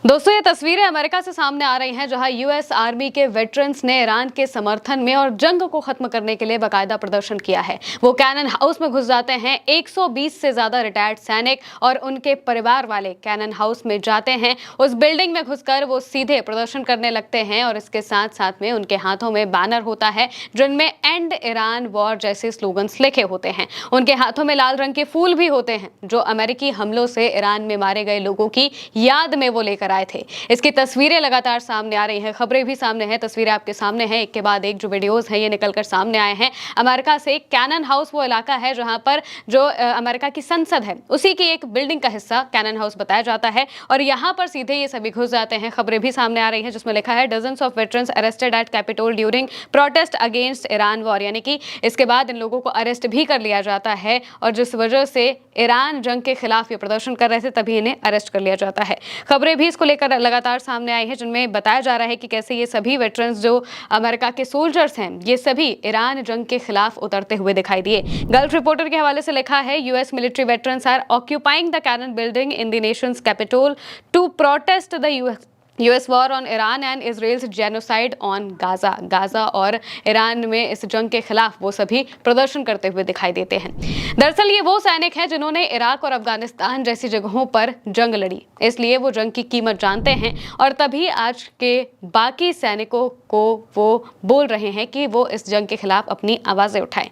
दोस्तों, ये तस्वीरें अमेरिका से सामने आ रही हैं जहां यूएस आर्मी के वेटरन्स ने ईरान के समर्थन में और जंग को खत्म करने के लिए बाकायदा प्रदर्शन किया है। वो कैनन हाउस में घुस जाते हैं। 120 से ज्यादा रिटायर्ड सैनिक और उनके परिवार वाले कैनन हाउस में जाते हैं। उस बिल्डिंग में घुसकर वो सीधे प्रदर्शन करने लगते हैं और इसके साथ साथ में उनके हाथों में बैनर होता है जिनमें एंड ईरान वॉर जैसे स्लोगन्स लिखे होते हैं। उनके हाथों में लाल रंग के फूल भी होते हैं जो अमेरिकी हमलों से ईरान में मारे गए लोगों की याद में वो लेकर आए थे। इसकी तस्वीरें लगातार सामने आ रही हैं, खबरें भी सामने हैं, तस्वीरें आपके सामने हैं। एक के बाद एक जो वीडियोस हैं ये निकलकर सामने आए हैं। अमेरिका से कैनन हाउस वो इलाका है जहां पर जो अमेरिका की संसद है उसी की एक बिल्डिंग का हिस्सा कैनन हाउस बताया जाता है और यहां पर सीधे ये सभी घुस जाते हैं। खबरें भी सामने आ रही हैं जिसमें लिखा है dozens of veterans arrested eight Capitol during protest against Iran war, यानी कि इसके बाद इन लोगों को अरेस्ट भी कर लिया जाता है और जिस वजह से ईरान जंग के खिलाफ ये प्रदर्शन कर रहे थे तभी इन्हें अरेस्ट कर लिया जाता है। खबरें भी इसको लेकर लगातार सामने आई है जिनमें बताया जा रहा है कि कैसे ये सभी वेटरन्स जो अमेरिका के सोल्जर्स हैं ये सभी ईरान जंग के खिलाफ उतरते हुए दिखाई दिए। गल्फ रिपोर्टर के हवाले से लिखा है US military veterans are occupying the Cannon building in the nation's capital to protest the US war on Iran and Israel's genocide on Gaza. Gaza और ईरान में इस जंग के खिलाफ वो सभी प्रदर्शन करते हुए दिखाई देते हैं। दरअसल ये वो सैनिक हैं जिन्होंने इराक और अफगानिस्तान जैसी जगहों पर जंग लड़ी, इसलिए वो जंग की कीमत जानते हैं और तभी आज के बाकी सैनिकों को वो बोल रहे हैं कि वो इस जंग के खिलाफ अपनी आवाजें उठाएं।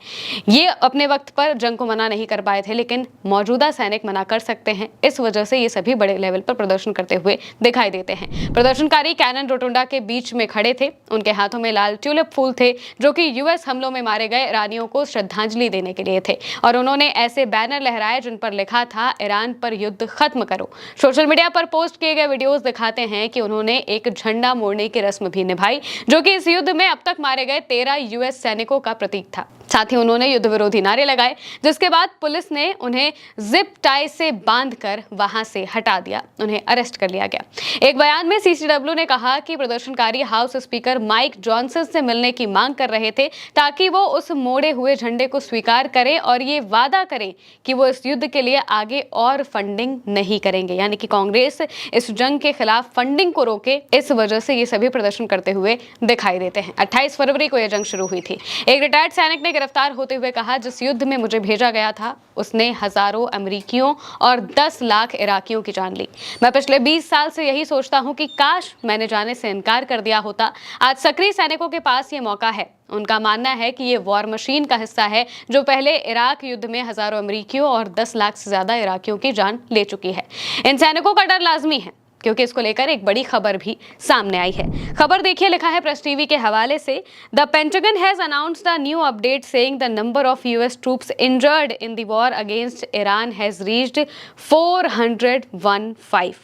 ये अपने वक्त पर जंग को मना नहीं कर पाए थे लेकिन मौजूदा सैनिक मना कर सकते हैं, इस वजह से ये सभी बड़े लेवल पर प्रदर्शन करते हुए दिखाई देते हैं। प्रदर्शनकारी कैनन रोटुंडा के बीच में खड़े थे। उनके हाथों में लाल ट्यूलिप फूल थे जो कि यूएस हमलों में मारे गए ईरानियों को श्रद्धांजलि देने के लिए थे और उन्होंने ऐसे बैनर लहराए जिन पर लिखा था ईरान पर युद्ध खत्म करो। सोशल मीडिया पर पोस्ट किए गए वीडियोस दिखाते हैं कि उन्होंने एक झंडा मोड़ने की रस्म भी निभाई जो कि इस युद्ध में अब तक मारे गए 13 यूएस सैनिकों का प्रतीक था। साथ ही उन्होंने युद्ध विरोधी नारे लगाए जिसके बाद पुलिस ने उन्हें जिप टाई से बांधकर वहां से हटा दिया, उन्हें अरेस्ट कर लिया गया। एक बयान में सीसीडब्ल्यू ने कहा कि प्रदर्शनकारी हाउस स्पीकर माइक जॉनसन से मिलने की मांग कर रहे थे ताकि वो उस मोड़े हुए झंडे को स्वीकार करें और ये वादा करें कि वो इस युद्ध के लिए आगे और फंडिंग नहीं करेंगे, यानी कि कांग्रेस इस जंग के खिलाफ फंडिंग को रोके। इस वजह से ये सभी प्रदर्शन करते हुए दिखाई देते हैं। 28 फरवरी को यह जंग शुरू हुई थी। एक रिटायर्ड सैनिक ने गिरफ्तार होते हुए कहा, जिस युद्ध में मुझे भेजा गया था उसने हजारों अमेरिकियों और 10 लाख इराकियों की जान ली। मैं पिछले 20 साल से यही सोचता हूं कि काश मैंने जाने से इनकार कर दिया होता। आज सक्रिय सैनिकों के पास ये मौका है। उनका मानना है कि ये वॉर मशीन का हिस्सा है जो पहले इराक युद्ध में हजारों अमेरिकियों और 10 लाख से ज्यादा इराकियों की जान ले चुकी है। इन सैनिकों का डर लाजमी है क्योंकि इसको लेकर एक बड़ी खबर भी सामने आई है। खबर देखिए, लिखा है प्रेस टीवी के हवाले से, the pentagon has announced a new update saying the number of US troops injured in the war against Iran has reached 415।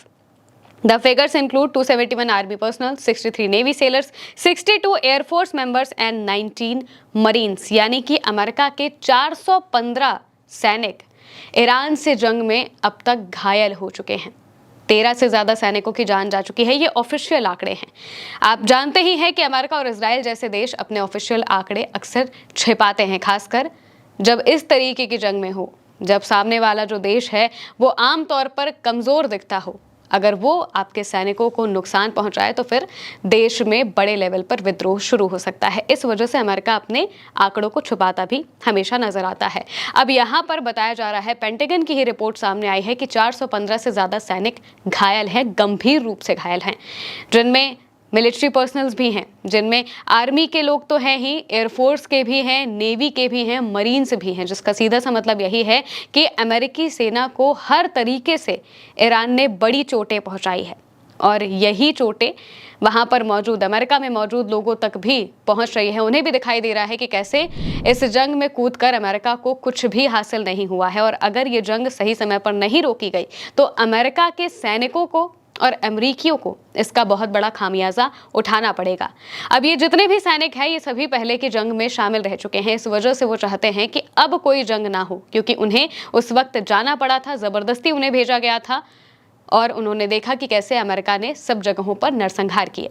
The figures include 271 army personnel, 63 navy sailors, 62 air force members and 19 marines, यानी कि America के 415 सैनिक Iran से जंग में अब तक घायल हो चुके हैं। 13 से ज्यादा सैनिकों की जान जा चुकी है। ये ऑफिशियल आंकड़े हैं। आप जानते ही हैं कि अमेरिका और इजराइल जैसे देश अपने ऑफिशियल आंकड़े अक्सर छिपाते हैं, खासकर जब इस तरीके की जंग में हो, जब सामने वाला जो देश है वो आमतौर पर कमजोर दिखता हो। अगर वो आपके सैनिकों को नुकसान पहुंचाए तो फिर देश में बड़े लेवल पर विद्रोह शुरू हो सकता है। इस वजह से अमेरिका अपने आंकड़ों को छुपाता भी हमेशा नजर आता है। अब यहाँ पर बताया जा रहा है, पेंटागन की ही रिपोर्ट सामने आई है कि 415 से ज्यादा सैनिक घायल हैं, गंभीर रूप से घायल हैं, जिनमें मिलिट्री पर्सनल्स भी हैं, जिनमें आर्मी के लोग तो हैं ही, एयरफोर्स के भी हैं, नेवी के भी हैं, मरीन्स भी हैं, जिसका सीधा सा मतलब यही है कि अमेरिकी सेना को हर तरीके से ईरान ने बड़ी चोटें पहुंचाई है और यही चोटें वहां पर मौजूद अमेरिका में मौजूद लोगों तक भी पहुंच रही है। उन्हें भी दिखाई दे रहा है कि कैसे इस जंग में कूदकर अमेरिका को कुछ भी हासिल नहीं हुआ है और अगर ये जंग सही समय पर नहीं रोकी गई तो अमेरिका के सैनिकों को और अमरीकियों को इसका बहुत बड़ा खामियाजा उठाना पड़ेगा। अब ये जितने भी सैनिक हैं ये सभी पहले की जंग में शामिल रह चुके हैं, इस वजह से वो चाहते हैं कि अब कोई जंग ना हो, क्योंकि उन्हें उस वक्त जाना पड़ा था, जबरदस्ती उन्हें भेजा गया था और उन्होंने देखा कि कैसे अमेरिका ने सब जगहों पर नरसंहार किए।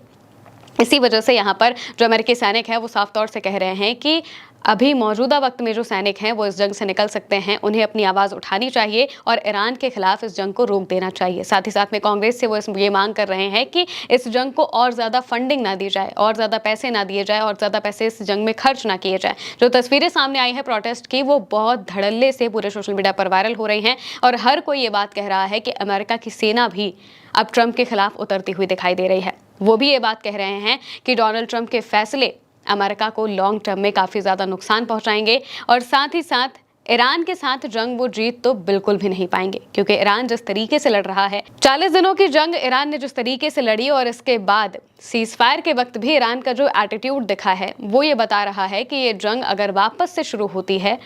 इसी वजह से यहाँ पर जो अमेरिकी सैनिक हैं वो साफ तौर से कह रहे हैं कि अभी मौजूदा वक्त में जो सैनिक हैं वो इस जंग से निकल सकते हैं, उन्हें अपनी आवाज़ उठानी चाहिए और ईरान के खिलाफ इस जंग को रोक देना चाहिए। साथ ही साथ में कांग्रेस से वो ये मांग कर रहे हैं कि इस जंग को और ज़्यादा फंडिंग ना दी जाए, और ज़्यादा पैसे ना दिए जाए, और ज़्यादा पैसे इस जंग में खर्च ना किए जाए। जो तस्वीरें सामने आई हैं प्रोटेस्ट की, वो बहुत धड़ल्ले से पूरे सोशल मीडिया पर वायरल हो रही हैं और हर कोई ये बात कह रहा है कि अमेरिका की सेना भी अब ट्रंप के खिलाफ उतरती हुई दिखाई दे रही है। वो भी ये बात कह रहे हैं कि डोनाल्ड ट्रंप के फैसले अमेरिका को लॉन्ग टर्म में काफ़ी ज़्यादा नुकसान पहुंचाएंगे और साथ ही साथ ईरान के साथ जंग वो जीत तो बिल्कुल भी नहीं पाएंगे, क्योंकि ईरान जिस तरीके से लड़ रहा है, 40 दिनों की जंग ईरान ने जिस तरीके से लड़ी और इसके बाद सीज फायर के वक्त भी ईरान का जो एटीट्यूड दिखा है वो ये बता रहा है कि ये जंग अगर वापस से शुरू होती है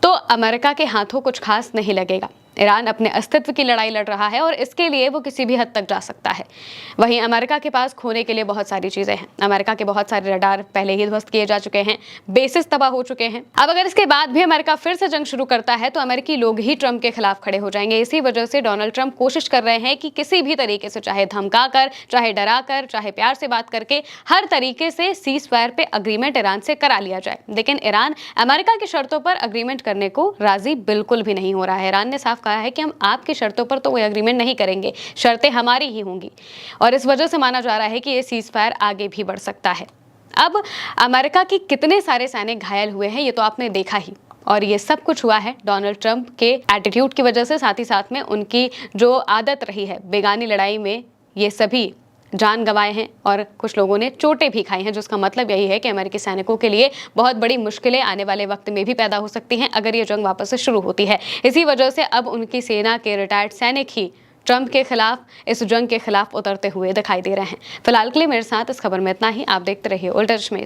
तो अमेरिका के हाथों कुछ खास नहीं लगेगा। ईरान अपने अस्तित्व की लड़ाई लड़ रहा है और इसके लिए वो किसी भी हद तक जा सकता है। वहीं अमेरिका के पास खोने के लिए बहुत सारी चीजें हैं। अमेरिका के बहुत सारे रडार पहले ही ध्वस्त किए जा चुके हैं, बेसिस तबाह हो चुके हैं। अब अगर इसके बाद भी अमेरिका फिर से जंग शुरू करता है तो अमेरिकी लोग ही ट्रंप के खिलाफ खड़े हो जाएंगे। इसी वजह से डोनाल्ड ट्रंप कोशिश कर रहे हैं कि किसी भी तरीके से, चाहे धमकाकर, चाहे डराकर, चाहे प्यार से बात करके, हर तरीके से सीज फायर पे अग्रीमेंट ईरान से करा लिया जाए। लेकिन ईरान अमेरिका की शर्तों पर अग्रीमेंट करने को राजी बिल्कुल भी नहीं हो रहा है। ईरान ने साफ कहा है कि हम आपकी शर्तों पर तो कोई अग्रीमेंट नहीं करेंगे, शर्तें हमारी ही होंगी। और इस वजह से माना जा रहा है कि ये सीज फायर आगे भी बढ़ सकता है। अब अमेरिका के कितने सारे सैनिक घायल हुए हैं ये तो आपने देखा ही, और ये सब कुछ हुआ है डोनाल्ड ट्रंप के एटीट्यूड की वजह से। साथ ही साथ में उनकी जो आदत रही है बेगानी लड़ाई में, ये सभी जान गंवाए हैं और कुछ लोगों ने चोटें भी खाई हैं, जिसका मतलब यही है कि अमेरिकी सैनिकों के लिए बहुत बड़ी मुश्किलें आने वाले वक्त में भी पैदा हो सकती हैं अगर ये जंग वापस से शुरू होती है। इसी वजह से अब उनकी सेना के रिटायर्ड सैनिक ही ट्रंप के खिलाफ, इस जंग के खिलाफ उतरते हुए दिखाई दे रहे हैं। फिलहाल के लिए मेरे साथ इस खबर में इतना ही। आप देखते रहिए उल्टा चश्मे।